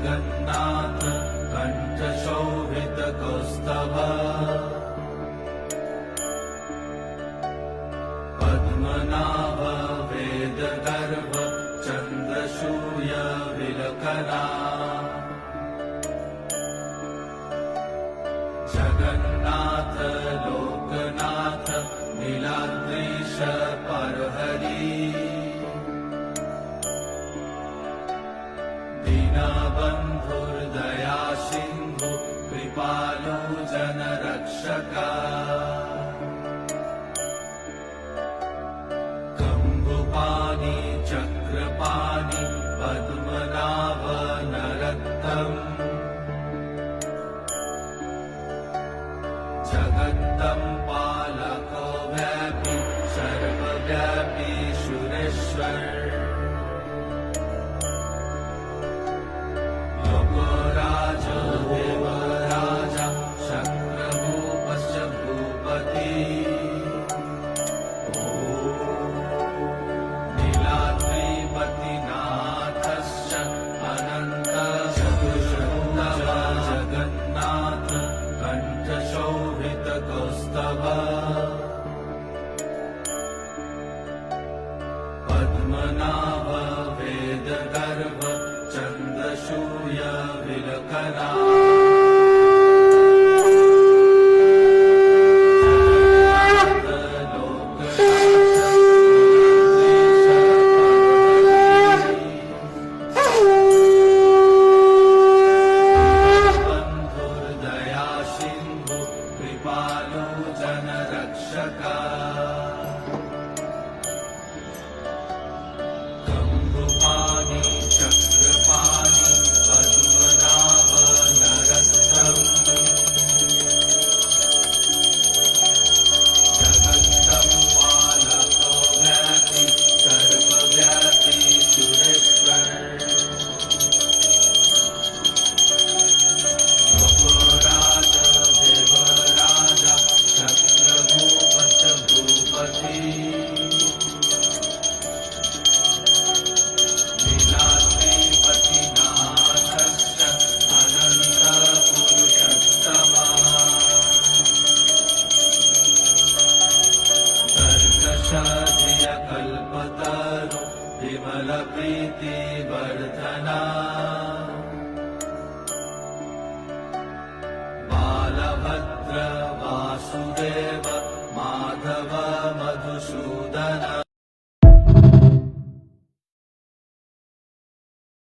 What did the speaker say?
जगन्नाथ कण्ठशोभितकौस्तभ पद्मनाभ वेदगर्भ चन्द्रशूय विलकना जगन्नाथ लोकनाथ नीलाद्रीश परहरि दीनबन्धुर्दया सिन्धु कृपालु जनरक्षका कम्बुपाणि चक्रपाणि पद्मनाभ नरत्तम् जगत्तं पालको व्यापी सर्वव्यापी सुरेश्वर लोकराजो देवराजा शक्रभूपश्च भूपति नीलाद्रिपतिनाथश्च अनन्त चतुष्षुण्डः जगन्नाथ कण्ठशोभितकौस्तभ पद्मनाभ वेदगर्भ चन्द्रशूय विलकना बन्धुर्दया सिन्धु कृपालु जनरक्षका कम्बुपाणि चक्रपाणि पद्मनाभ नरत्तम् जगत्तं पालको व्यापी सर्वव्यापी सुरेश्वर लोकराज देवराजा शक्रभूपश्च भूपति नीलाद्रिपतिनाथश्च अनन्तपुरुषोत्तमा सर्गशधियकल्पतरु विमलप्रीतिवर्धना बालभद्र वासुदेव माधव मधुसूदन